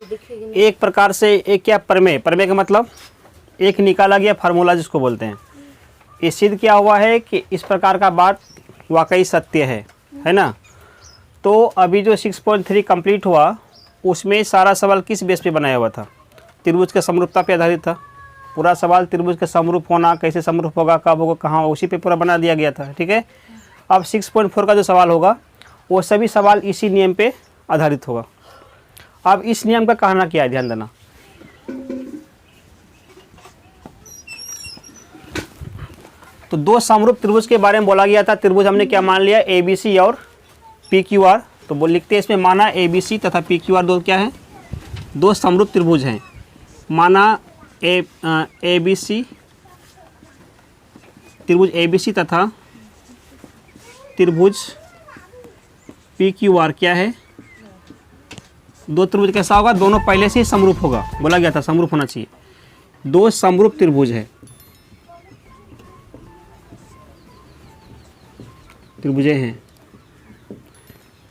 एक प्रकार से एक क्या प्रमेय, प्रमेय का मतलब एक निकाला गया फार्मूला जिसको बोलते हैं। ये सिद्ध क्या हुआ है कि इस प्रकार का बात वाकई सत्य है ना। तो अभी जो 6.3 कंप्लीट हुआ उसमें सारा सवाल किस बेस पे बनाया हुआ था? त्रिभुज के समरूपता पे आधारित था। पूरा सवाल त्रिभुज के समरूप होना, कैसे समरूप होगा, कब होगा, कहाँ होगा, उसी पे पूरा बना दिया गया था। ठीक है। अब 6.4 का जो सवाल होगा वो सभी सवाल इसी नियम पे आधारित होगा। अब इस नियम का कहना क्या है, ध्यान देना। तो दो समरूप त्रिभुज के बारे में बोला गया था। त्रिभुज हमने क्या मान लिया? ABC और PQR। तो वो लिखते हैं इसमें, माना ABC तथा PQR दो क्या है? दो समरूप त्रिभुज हैं। माना ABC, त्रिभुज ABC तथा त्रिभुज PQR क्या है? दो त्रिभुज कैसा होगा? दोनों पहले से ही समरूप होगा। बोला गया था समरूप होना चाहिए। दो समरूप त्रिभुज है, त्रिभुजें हैं।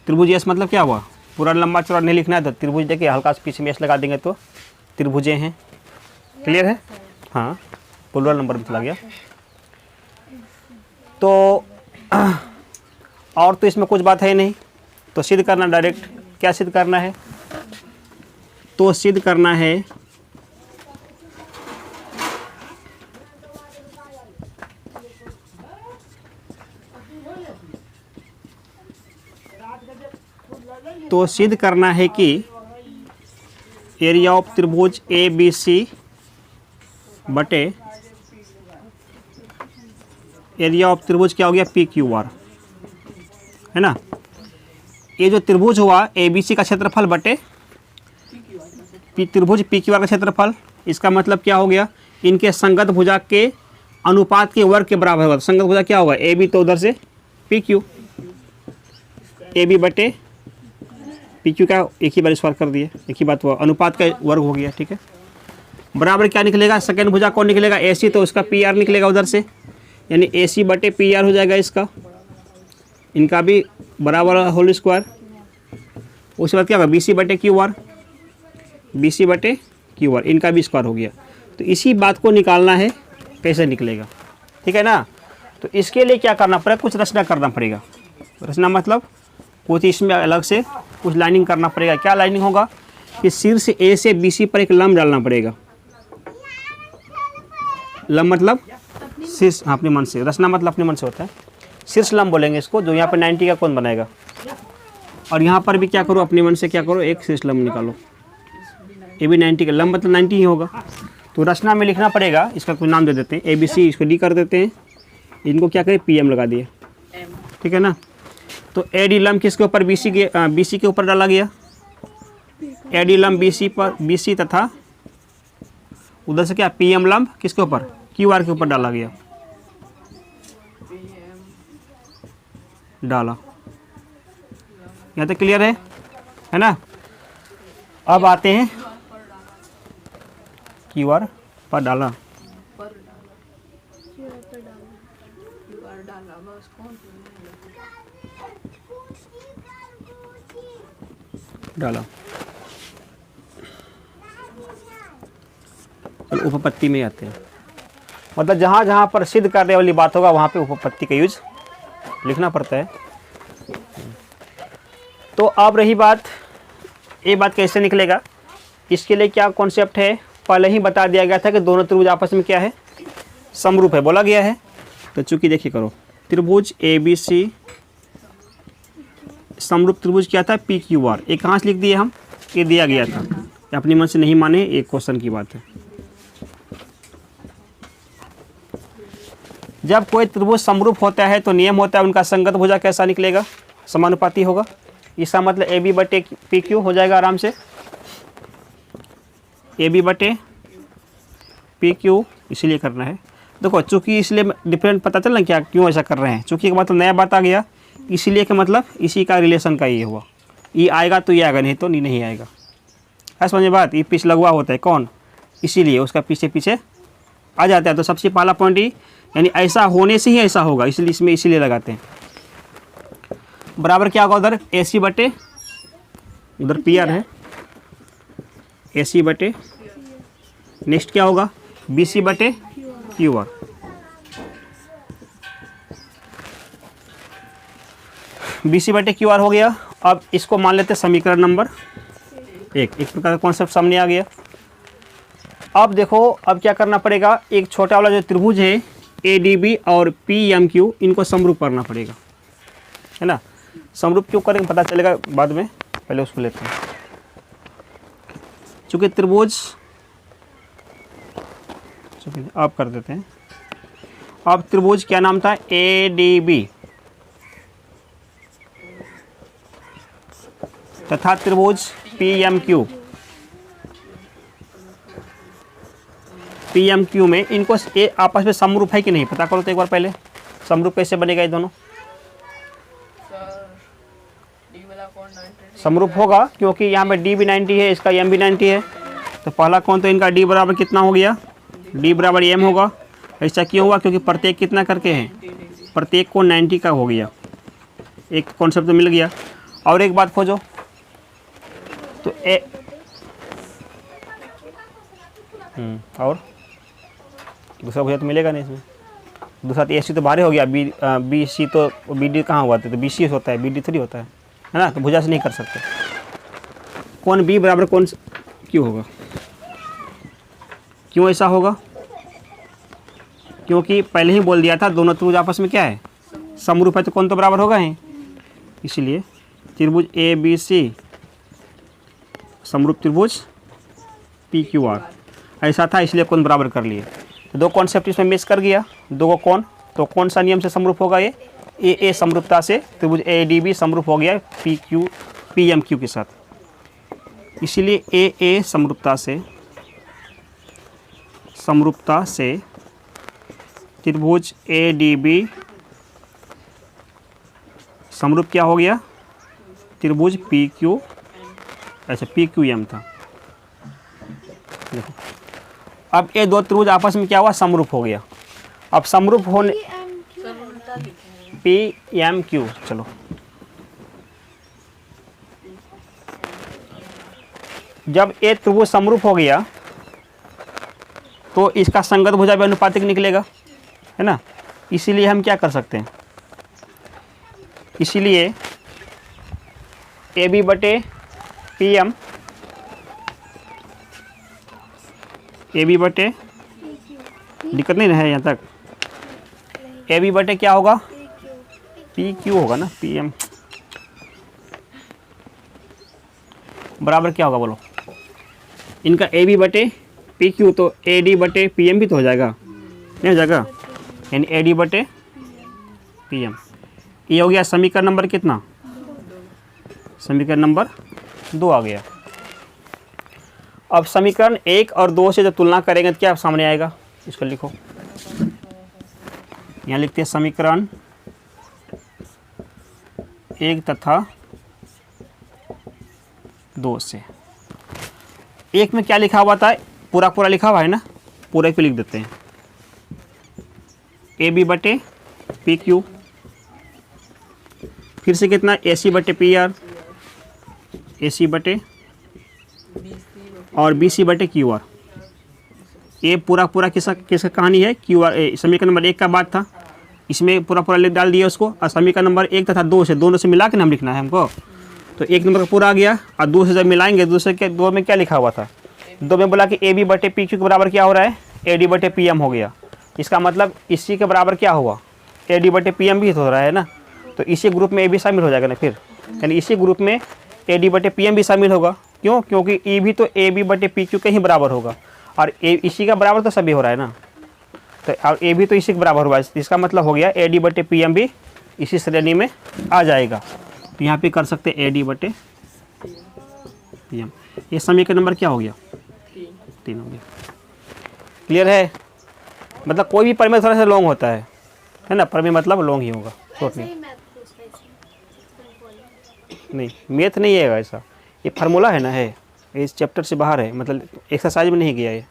त्रिभुज एस मतलब क्या हुआ? पूरा लंबा चौड़ा नहीं लिखना है। तो त्रिभुज देखिए हल्का सा पीछे में एस लगा देंगे तो त्रिभुजें हैं। क्लियर है? हाँ, पूरा नंबर में चला गया। तो और तो इसमें कुछ बात है नहीं। तो सिद्ध करना डायरेक्ट। क्या सिद्ध करना है? तो सिद्ध करना है कि एरिया ऑफ त्रिभुज ABC बटे एरिया ऑफ त्रिभुज क्या हो गया? PQR, है ना। ये जो त्रिभुज हुआ ABC का क्षेत्रफल बटे त्रिभुज PQR का क्षेत्रफल, इसका मतलब क्या हो गया? इनके संगत भुजा के अनुपात के वर्ग के बराबर होगा। तो संगत भुजा क्या होगा? AB तो उधर से PQ, AB बटे PQ का एक ही बार स्क्वायर कर दिए, एक ही बात हुआ, अनुपात का वर्ग हो गया। ठीक है। बराबर क्या निकलेगा? सेकंड भुजा कौन निकलेगा? AC, तो उसका PR निकलेगा उधर से, यानी AC बटे PR हो जाएगा इसका, इनका भी बराबर होल स्क्वायर। उसके बाद क्या होगा? BC बटे QR, BC बटे QR, इनका भी स्क्वायर हो गया। तो इसी बात को निकालना है, कैसे निकलेगा? ठीक है ना। तो इसके लिए क्या करना पड़ेगा? कुछ रचना करना पड़ेगा। रचना मतलब कुछ इसमें अलग से कुछ लाइनिंग करना पड़ेगा। क्या लाइनिंग होगा? कि शीर्ष A से BC पर एक लंब डालना पड़ेगा। लंब मतलब शीर्ष, हाँ, अपने मन से। रचना मतलब अपने मन से होता है। शीर्ष लंब बोलेंगे इसको। जो यहाँ पर 90 का कौन बनाएगा? और यहाँ पर भी क्या करो? अपने मन से क्या करो? एक शीर्ष लंब निकालो। ये भी 90 का लंब मतलब 90 ही होगा। तो रचना में लिखना पड़ेगा। इसका कोई नाम दे देते हैं, ABC, इसको D कर देते हैं। इनको क्या करें? PM लगा दिए। ठीक है ना। तो AD लंब किसके ऊपर? BC के ऊपर डाला गया। AD लंब BC तथा उधर से क्या? PM लंब किसके ऊपर? QR के ऊपर डाला गया, डाला। यहाँ तक क्लियर है ना। अब आते हैं QR पर डाला, डाला। चलो उपपत्ति में आते हैं। मतलब जहाँ जहाँ पर सिद्ध करने वाली बात होगा वहाँ पे उपपत्ति का यूज लिखना पड़ता है। तो अब रही बात, ये बात कैसे निकलेगा? इसके लिए क्या कॉन्सेप्ट है? पहले ही बता दिया गया था कि दोनों त्रिभुज आपस में क्या है? समरूप है, बोला गया है। तो चूंकि देखिए करो, त्रिभुज ABC समरूप त्रिभुज क्या था? PQR। एक कहाँ से लिख दिए हम? ये दिया गया था, अपनी मन से नहीं माने, एक क्वेश्चन की बात है। जब कोई त्रिभुज समरूप होता है तो नियम होता है उनका संगत भुजा कैसा निकलेगा? समानुपाती होगा। इसका मतलब AB बटे PQ हो जाएगा आराम से। AB बटे PQ इसीलिए करना है। देखो चूंकि इसलिए डिफरेंट पता चल ना क्या क्यों ऐसा कर रहे हैं। चूंकि का मतलब नया बात आ गया, इसीलिए कि मतलब इसी का रिलेशन का ये हुआ। ये आएगा तो ये आएगा, नहीं तो नहीं आएगा। है समझे बात? ये पीछे लगवा होता है कौन? इसीलिए उसका पीछे पीछे आ जाता है। तो सबसे पहला पॉइंट ही, यानी ऐसा होने से ही ऐसा होगा, इसलिए इसमें इसीलिए लगाते हैं। बराबर क्या होगा? उधर AC बटे उधर PR है, AC बटे, नेक्स्ट क्या होगा BC बटे QR। BC बटे QR हो गया। अब इसको मान लेते हैं समीकरण नंबर 1। एक प्रकार का कॉन्सेप्ट सामने आ गया। अब देखो अब क्या करना पड़ेगा, एक छोटा वाला जो त्रिभुज है ADB और PMQ, इनको समरूप करना पड़ेगा, है ना। समरूप क्यों करेंगे पता चलेगा बाद में, पहले उसको लेते हैं। चूँकि त्रिभुज, आप कर देते हैं। अब त्रिभुज क्या नाम था, ADB तथा त्रिभुज PMQ। PMQ में इनको आपस में समरूप है कि नहीं पता करो तो एक बार पहले। समरूप कैसे बनेगा ये दोनों? समरूप होगा क्योंकि यहाँ पे D भी 90 है, इसका M भी 90 है। तो पहला कौन, तो इनका D बराबर कितना हो गया, D बराबर M होगा। ऐसा क्यों हुआ, क्योंकि प्रत्येक कितना करके हैं, प्रत्येक को 90 का हो गया। एक कॉन्सेप्ट तो मिल गया। और एक बात खोजो तो और दूसरा भुजा तो मिलेगा नहीं इसमें। दूसरा तो AC तो बाहर हो गया, BC तो BD कहाँ हुआ, तो BC होता है, BD थोड़ी होता है ना। तो भुजा से नहीं कर सकते। कौन B बराबर कौन क्यों होगा, क्यों ऐसा होगा, क्योंकि पहले ही बोल दिया था दोनों त्रिभुज आपस में क्या है, समरूप है। तो कौन तो बराबर होगा ही, इसीलिए त्रिभुज ABC समरूप त्रिभुज PQR ऐसा था, इसलिए कौन बराबर कर लिए। तो दो कॉन्सेप्ट इसमें मिस कर गया, दो को कौन, तो कौन सा नियम से समरूप होगा ये, AA समरूपता से त्रिभुज ADB समरूप हो गया PMQ के साथ। इसीलिए AA समरूपता से त्रिभुज ADB समरूप क्या हो गया, त्रिभुज PQ, ऐसा PQM था। देखो अब ये दो त्रिभुज आपस में क्या हुआ, समरूप हो गया। अब समरूप होने PMQ, चलो जब ये त्रिभुज समरूप हो गया तो इसका संगत भुजा भी अनुपातिक निकलेगा, है ना। इसीलिए हम क्या कर सकते हैं, इसीलिए AB बटे PM, AB बटे, दिक्कत नहीं है यहाँ तक, AB बटे क्या होगा, PQ होगा ना, PM बराबर क्या होगा बोलो, इनका AB बटे PQ, तो AD बटे PM भी तो हो जाएगा, नहीं हो जाएगा, यानी AD बटे PM। ये हो गया समीकरण नंबर कितना, समीकरण नंबर 2 आ गया। अब समीकरण 1 और 2 से जब तुलना करेंगे तो क्या सामने आएगा, इसको लिखो, यहाँ लिखते हैं समीकरण 1 तथा 2 से। 1 में क्या लिखा हुआ था, पूरा पूरा लिखा हुआ है ना, पूरे पे लिख देते हैं, AB बटे PQ, फिर से कितना AC बटे PR, AC बटे और BC बटे QR। ये पूरा पूरा किसका कहानी है, QR समीकरण नंबर 1 का बात था, इसमें पूरा पूरा लिख डाल दिया उसको। और समीकरण नंबर 1 तथा 2 से, दोनों से मिला के नाम लिखना है हमको। तो 1 नंबर का पूरा आ गया, और 2 से जब मिलाएंगे, दूसरे के 2 में क्या लिखा हुआ था, 2 में बोला कि AB बटे PQ के बराबर क्या हो रहा है, AD बटे PM हो गया। इसका मतलब इसी के बराबर क्या हुआ, AD बटे PM भी हो रहा है ना। तो इसी ग्रुप में AB शामिल हो जाएगा ना फिर, यानी इसी ग्रुप में AD बटे PM भी शामिल होगा। क्यों, क्योंकि E भी तो AB बटे PQ के ही बराबर होगा, और इसी का बराबर तो सभी हो रहा है ना। तो और A भी तो इसी के बराबर हुआ, इसका मतलब हो गया AD बटे PM भी इसी श्रेणी में आ जाएगा। तो यहाँ पे कर सकते AD बटे PM। ये समीकरण नंबर क्या हो गया, 3 हो गया। क्लियर है, मतलब कोई भी प्रमेय थोड़ा सा लॉन्ग होता है ना, प्रमेय मतलब लॉन्ग ही होगा, शॉर्ट नहीं। मैथ नहीं है ऐसा, ये फार्मूला है ना, है इस चैप्टर से बाहर है, मतलब एक्सरसाइज में नहीं गया ये।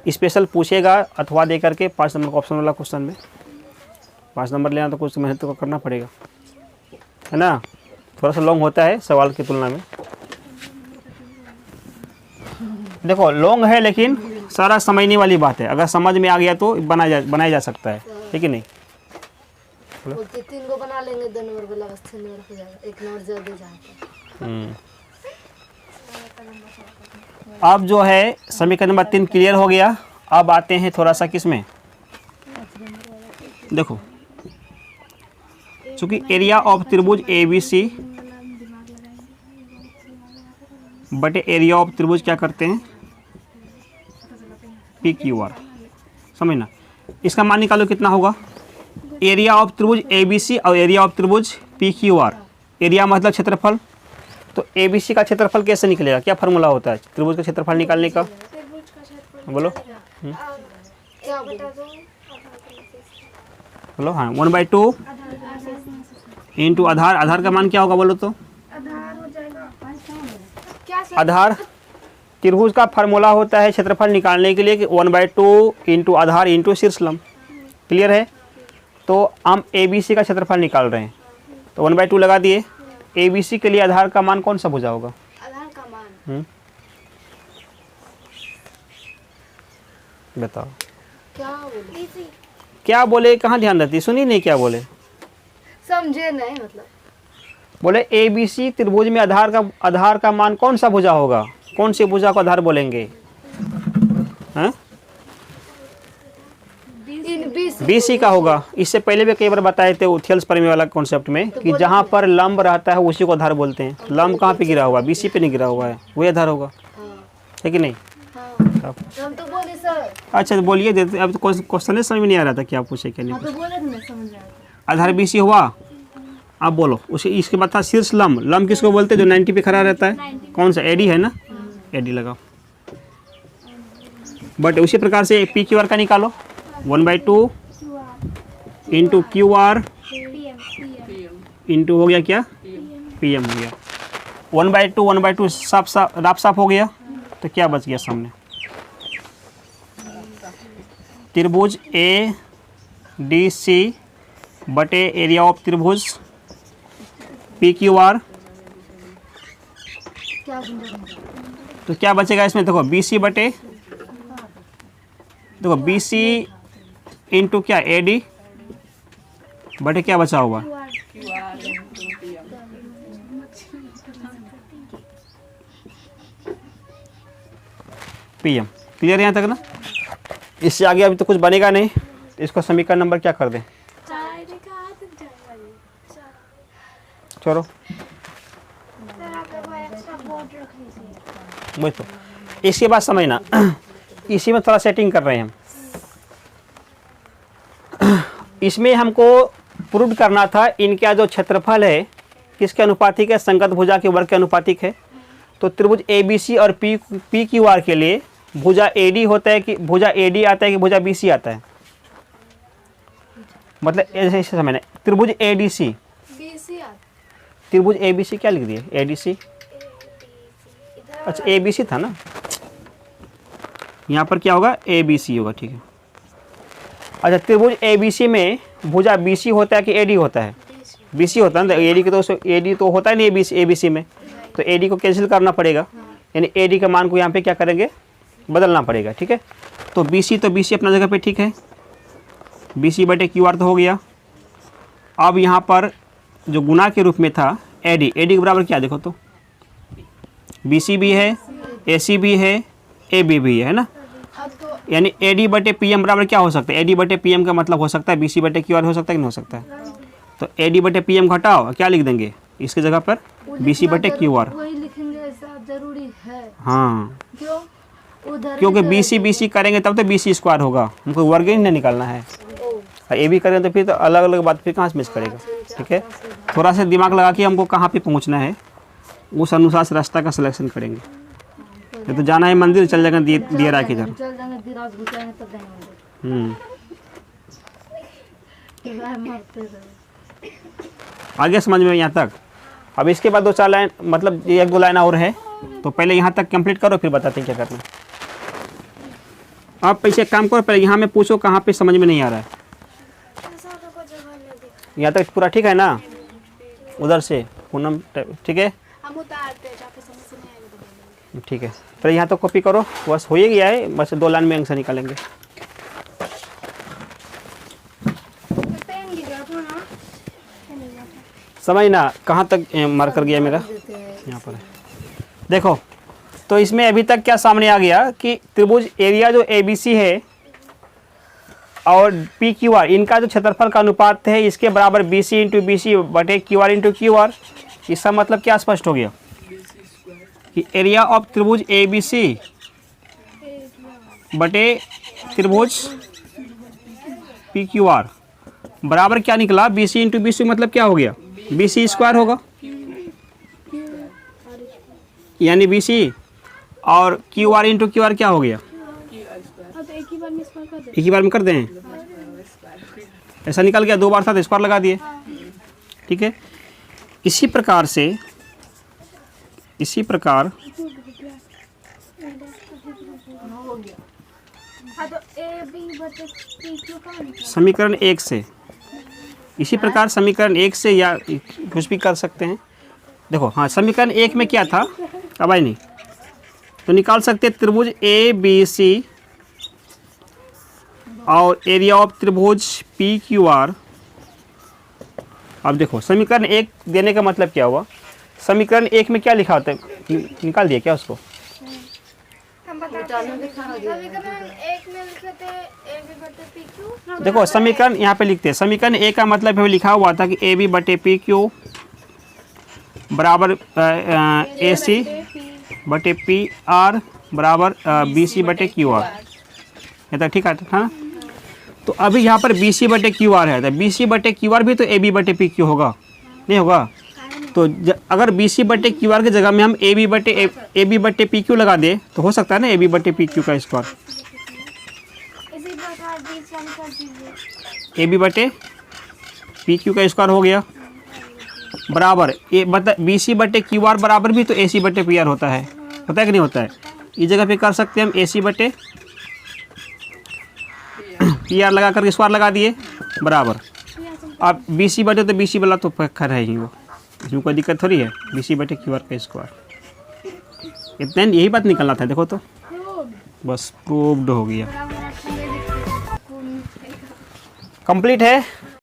स्पेशल पूछेगा अथवा दे करके 5 नंबर का ऑप्शन वाला क्वेश्चन में 5 नंबर लेना तो कुछ मेहनत तो करना पड़ेगा, है ना। थोड़ा सा लॉन्ग होता है सवाल की तुलना में। देखो लॉन्ग है लेकिन सारा समझने वाली बात है, अगर समझ में आ गया तो बनाया जा सकता है, ठीक है नहीं। बोलते 3 को बना लेंगे, 2 नंबर वाला बस 6 नंबर हो जाएगा, 1 नंबर जल्दी जाएगा। अब जो है समीकरण नंबर 3 क्लियर हो गया। अब आते हैं थोड़ा सा किसमें, देखो चूंकि एरिया ऑफ त्रिभुज ABC बटे एरिया ऑफ त्रिभुज क्या करते हैं PQR, समझना। इसका मान निकालो कितना होगा, एरिया ऑफ त्रिभुज ABC और एरिया ऑफ त्रिभुज PQR। एरिया मतलब क्षेत्रफल, तो ABC का क्षेत्रफल कैसे निकलेगा, क्या फार्मूला होता है त्रिभुज का क्षेत्रफल निकालने का, बोलो क्या बोलो। हाँ 1/2 इंटू आधार, आधार का मान क्या होगा बोलो तो, आधार त्रिभुज का फार्मूला होता है क्षेत्रफल निकालने के लिए कि 1/2 इंटू आधार इंटू शीर्ष लंब। क्लियर है। तो हम ABC का क्षेत्रफल निकाल रहे हैं, तो 1/2 लगा दिए। ABC के लिए आधार का मान कौन सा भुजा होगा, आधार का मान बताओ क्या बोले, कहाँ ध्यान रहती, सुनी नहीं क्या बोले, समझे नहीं मतलब। बोले ABC त्रिभुज में आधार का मान कौन सा भुजा होगा, कौन सी भुजा को आधार बोलेंगे, हाँ BC का होगा। इससे पहले भी कई बार बताए थे थियल्स प्रमेय वाला कॉन्सेप्ट में कि जहाँ पर लंब रहता है उसी को आधार बोलते हैं। लंब कहाँ पे गिरा हुआ, BC पे नहीं गिरा हुआ है, वही आधार होगा, है कि नहीं। हम तो बोले सर। अच्छा तो बोलिए, देते अब तो क्वेश्चन समझ में नहीं आ रहा था क्या पूछे क्या नहीं। तो बोले थे ना, समझ में आया। आधार BC हुआ, अब बोलो उसे। इसके बाद था शीर्ष लंब। लंब किसको बोलते हैं, जो 90 पे खड़ा रहता है, कौन सा, AD है ना, AD लगाओ। बट उसी प्रकार से PQR का निकालो, 1/2 इंटू QR इंटू हो गया क्या PM हो गया। 1/2 साफ हो गया। तो क्या बच गया सामने, त्रिभुज ADC बटे एरिया ऑफ त्रिभुज PQR। तो क्या बचेगा इसमें, देखो BC बटे, देखो BC इंटू क्या AD बटे क्या बचा हुआ, PM। क्लियर है यहाँ तक ना। इससे आगे अभी तो कुछ बनेगा नहीं, तो इसको समीकरण नंबर क्या कर दें, चलो वही तो। इसके बाद समझना, इसी में थोड़ा सेटिंग कर रहे हैं हम। इसमें हमको प्रूव करना था इनका जो क्षेत्रफल है किसके अनुपातिक है, संगत भुजा के वर्ग के अनुपातिक है। तो त्रिभुज ABC और PQR के लिए भुजा AD होता है कि भुजा AD आता है कि भुजा BC आता है, मतलब ऐसे समझना। त्रिभुज ADC, त्रिभुज ABC क्या लिख दिए, ADC, अच्छा ABC था ना, यहाँ पर क्या होगा ABC होगा, ठीक है। अच्छा त्रिभुज ABC में भुजा BC होता है कि AD होता है, BC होता है ना, AD के तो AD तो होता है नहीं ABC में, तो AD को कैंसिल करना पड़ेगा, यानी AD के मान को यहाँ पे क्या करेंगे, बदलना पड़ेगा, ठीक है। तो BC अपना जगह पे ठीक है, BC बटे QR तो हो गया। अब यहाँ पर जो गुना के रूप में था AD के बराबर क्या, देखो तो BC भी है, AC भी है, AB भी है ना, यानी AD बटे PM बराबर क्या हो सकता है, AD बटे PM का मतलब हो सकता है BC बटे QR हो सकता है कि नहीं हो सकता है। तो AD बटे PM घटाओ, क्या लिख देंगे इसकी जगह पर, BC बटे QR, वही लिखेंगे, ऐसा जरूरी है। हाँ क्यों, उधर क्योंकि BC करेंगे तब तो BC स्क्वायर होगा, हमको वर्ग ही नहीं निकालना है। और AB करें तो फिर तो अलग अलग बात, फिर कहाँ से मिस करेगा, ठीक है। थोड़ा सा दिमाग लगा के हमको कहाँ पे पहुँचना है उस अनुसार से रास्ता का सिलेक्शन करेंगे। ये तो जाना है मंदिर, चल जाएगा दिया रहा किधर, आगे समझ में यहाँ तक। अब इसके बाद 2-4 लाइन, मतलब 1-2 लाइन और है, तो पहले यहाँ तक कंप्लीट करो फिर बताते हैं क्या करना। आप पैसे काम करो, पहले यहाँ में पूछो कहाँ पे समझ में नहीं आ रहा है। यहाँ तक पूरा ठीक है ना, उधर से पूनम ठीक है। ठीक है, फिर यहाँ तो कॉपी करो, बस हो ही गया है, बस 2 लाइन में आंसर निकालेंगे। समझ ना कहाँ तक मार्कर गया मेरा, देते हैं यहाँ पर है। देखो तो इसमें अभी तक क्या सामने आ गया कि त्रिभुज एरिया जो ABC है और PQR, इनका जो क्षेत्रफल का अनुपात है इसके बराबर BC इंटू BC बटे QR इंटू QR। इसका मतलब क्या स्पष्ट हो गया कि एरिया ऑफ त्रिभुज ABC बटे त्रिभुज PQR बराबर क्या निकला, BC इंटू BC मतलब क्या हो गया, BC स्क्वायर होगा, यानी BC और QR इंटू QR क्या हो गया, एक ही बार में कर दें, ऐसा निकल गया, 2 बार साथ स्क्वायर लगा दिए। ठीक है, इसी प्रकार समीकरण 1 से, इसी प्रकार समीकरण 1 से या कुछ भी कर सकते हैं। देखो हाँ, समीकरण 1 में क्या था, अब आई नहीं तो निकाल सकते त्रिभुज ABC और एरिया ऑफ त्रिभुज PQR। अब देखो समीकरण 1 देने का मतलब क्या हुआ, समीकरण 1 में क्या लिखा होता है, निकाल दिया क्या उसको, देखो समीकरण यहाँ पे लिखते हैं, समीकरण 1 का मतलब है लिखा हुआ था कि AB बटे PQ बराबर AC बटे PR बराबर BC बटे QR, ये तक ठीक आता था ना। तो अभी यहाँ पर BC बटे QR है, तो BC बटे QR भी तो AB बटे PQ होगा, नहीं होगा। तो अगर BC बटे QR की जगह में हम AB बटे PQ लगा दें तो हो सकता है ना AB बटे PQ का स्क्वायर, AB बटे PQ का स्क्वायर हो गया बराबर BC बटे QR बराबर भी तो AC बटे PR होता है कि नहीं होता है। इस जगह पे कर सकते हैं हम AC बटे PR लगा करके स्क्वायर लगा दिए बराबर, अब BC बटे तो BC वाला तो खैर है ही, वो इसमें कोई दिक्कत थोड़ी है, BC बटे QR का स्क्वायर, इतना यही बात निकलना था। देखो तो बस प्रूव्ड हो गया, कंप्लीट है।